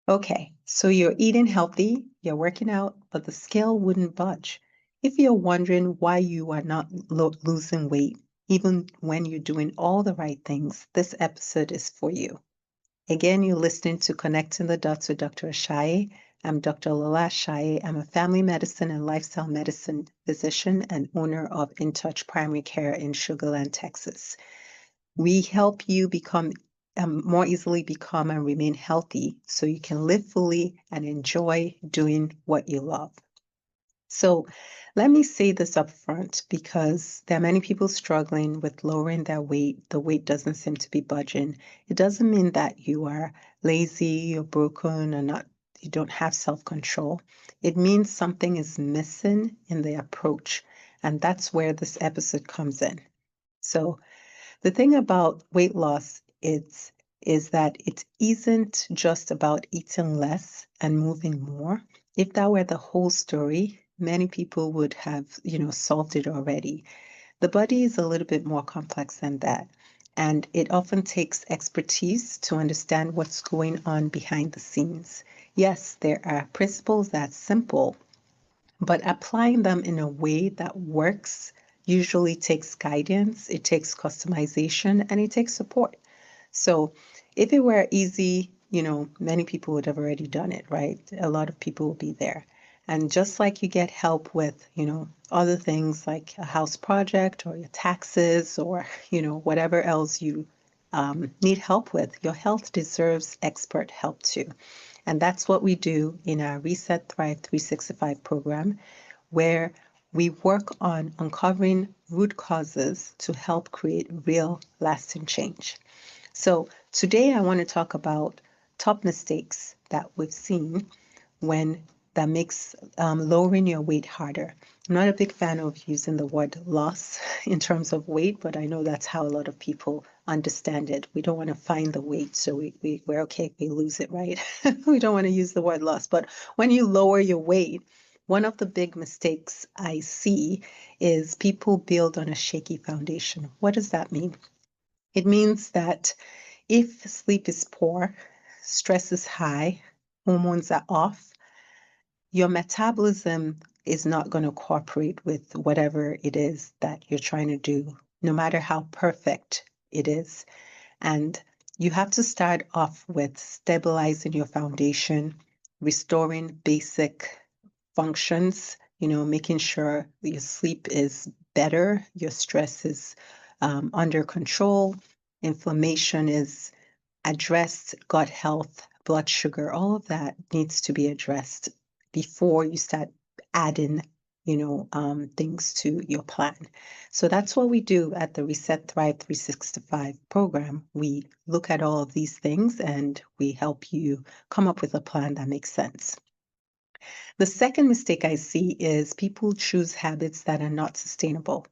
Okay, so you're eating healthy, you're working out, but the scale wouldn't budge. If you're wondering why you are not losing weight, even when you're doing all the right things, this episode is for you. Again, you're listening to Connecting the Dots with Dr. Ashaye. I'm Dr. Lola Ashaye. I'm a family medicine and lifestyle medicine physician and owner of InTouch Primary Care in Sugar Land, Texas. We help you become more easily become and remain healthy so you can live fully and enjoy doing what you love. So let me say this up front because there are many people struggling with lowering their weight. The weight doesn't seem to be budging. It doesn't mean that you are lazy or broken or not, you don't have self-control. It means something is missing in the approach. And that's where this episode comes in. So the thing about weight loss is that it isn't just about eating less and moving more. If that were the whole story, many people would have, solved it already. The body is a little bit more complex than that. And it often takes expertise to understand what's going on behind the scenes. Yes, there are principles that's simple, but applying them in a way that works usually takes guidance, it takes customization, and it takes support. So if it were easy, many people would have already done it, right? A lot of people will be there. And just like you get help with, other things like a house project or your taxes or, whatever else you need help with, your health deserves expert help too. And that's what we do in our Reset Thrive 365 program, where we work on uncovering root causes to help create real lasting change. So today I want to talk about top mistakes that we've seen when that makes lowering your weight harder. I'm not a big fan of using the word loss in terms of weight, but I know that's how a lot of people understand it. We don't want to find the weight, so we're okay if we lose it, right? We don't want to use the word loss. But when you lower your weight, one of the big mistakes I see is people build on a shaky foundation. What does that mean? It means that if sleep is poor, stress is high, hormones are off, your metabolism is not going to cooperate with whatever it is that you're trying to do, no matter how perfect it is. And you have to start off with stabilizing your foundation, restoring basic functions, making sure your sleep is better, your stress is under control, inflammation is addressed, gut health, blood sugar, all of that needs to be addressed before you start adding, things to your plan. So that's what we do at the Reset Thrive 365 program. We look at all of these things and we help you come up with a plan that makes sense. The second mistake I see is people choose habits that are not sustainable.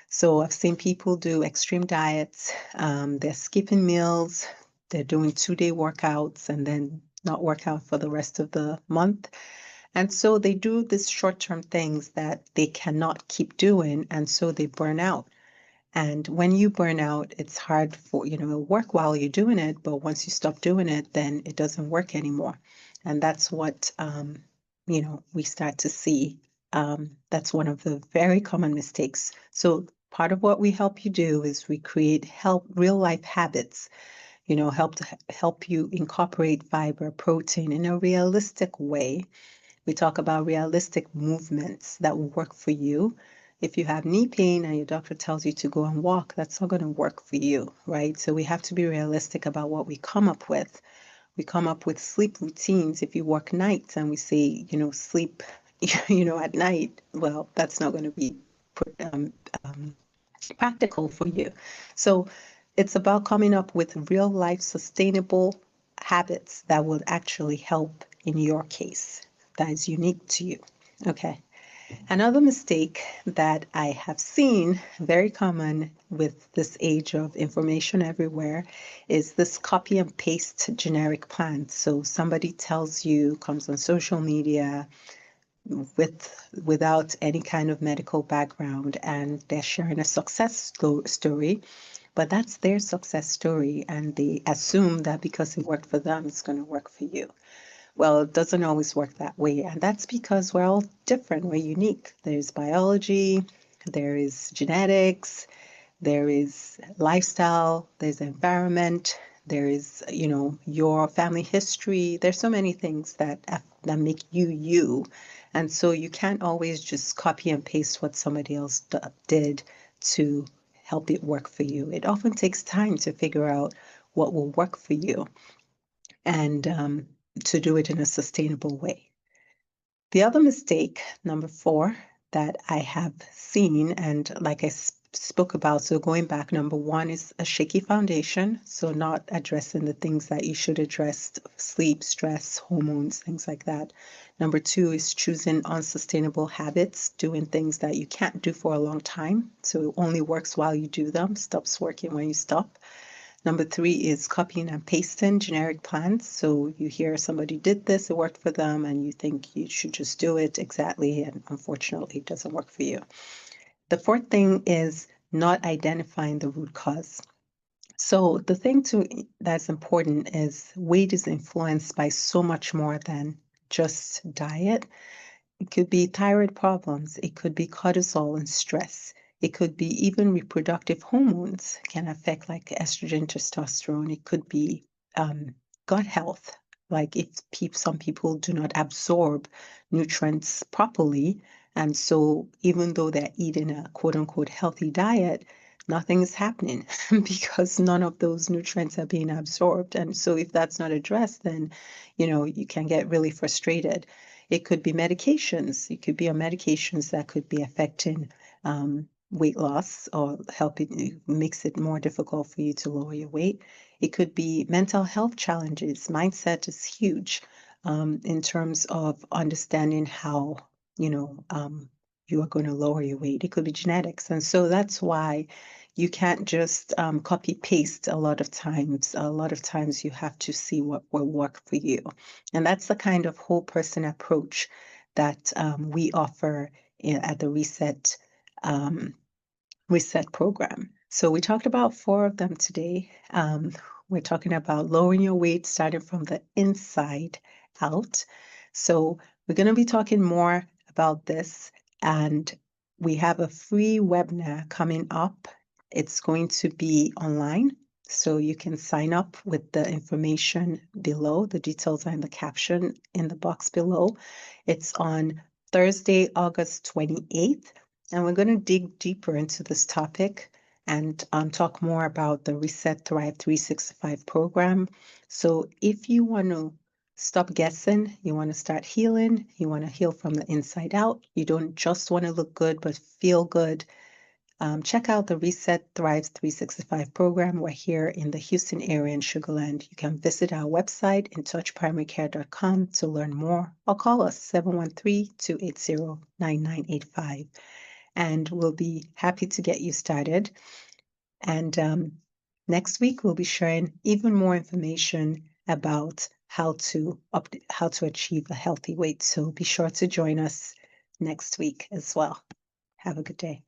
So I've seen people do extreme diets, they're skipping meals, they're doing 2-day workouts and then not work out for the rest of the month. And so they do these short-term things that they cannot keep doing, and so they burn out. And when you burn out, it's hard for, it'll work while you're doing it, but once you stop doing it, then it doesn't work anymore. And that's what, we start to see. That's one of the very common mistakes. So part of what we help you do is we create real life habits, help you incorporate fiber, protein in a realistic way. We talk about realistic movements that will work for you. If you have knee pain and your doctor tells you to go and walk, that's not going to work for you, right? So we have to be realistic about what we come up with. We come up with sleep routines. If you work nights and we say, sleep, at night, well, that's not going to be practical for you. So it's about coming up with real life sustainable habits that will actually help in your case that is unique to you. Okay. Another mistake that I have seen very common with this age of information everywhere is this copy and paste generic plan. So somebody tells you, comes on social media without any kind of medical background, and they're sharing a success story, but that's their success story, and they assume that because it worked for them, it's going to work for you. Well, it doesn't always work that way, and that's because we're all different, we're unique. There's biology, there is genetics, there is lifestyle, there's environment, there is, your family history. There's so many things that make you you. And so you can't always just copy and paste what somebody else did to help it work for you. It often takes time to figure out what will work for you and to do it in a sustainable way. The other mistake, number 4, that I have seen, and like I spoke about, so going back, number 1 is a shaky foundation, so not addressing the things that you should address: sleep, stress, hormones, things like that. Number 2 is choosing unsustainable habits, doing things that you can't do for a long time, so it only works while you do them, stops working when you stop. Number 3 is copying and pasting generic plans. So you hear somebody did this, it worked for them, and you think you should just do it exactly, and unfortunately it doesn't work for you. The 4th thing is not identifying the root cause. So the thing that's important is weight is influenced by so much more than just diet. It could be thyroid problems. It could be cortisol and stress. It could be even reproductive hormones can affect, like estrogen, testosterone. It could be gut health, like if some people do not absorb nutrients properly. And so even though they're eating a quote unquote healthy diet, nothing is happening because none of those nutrients are being absorbed. And so if that's not addressed, then, you can get really frustrated. It could be medications. You could be on medications that could be affecting weight loss or helping makes it more difficult for you to lower your weight. It could be mental health challenges. Mindset is huge in terms of understanding how, you are going to lower your weight. It could be genetics. And so that's why you can't just copy paste a lot of times. A lot of times you have to see what will work for you. And that's the kind of whole person approach that we offer at the Reset program. So we talked about 4 of them today. We're talking about lowering your weight starting from the inside out. So we're going to be talking more about this, and we have a free webinar coming up. It's going to be online, so you can sign up with the information below. The details are in the caption in the box below. It's on Thursday, August 28th. And we're going to dig deeper into this topic and talk more about the Reset Thrive 365 program. So if you want to stop guessing, you want to start healing, you want to heal from the inside out, you don't just want to look good but feel good, check out the Reset Thrive 365 program. We're here in the Houston area in Sugar Land. You can visit our website, InTouchPrimaryCare.com, to learn more, or call us 713-280-9985. And we'll be happy to get you started. And next week, we'll be sharing even more information about how to achieve a healthy weight. So be sure to join us next week as well. Have a good day.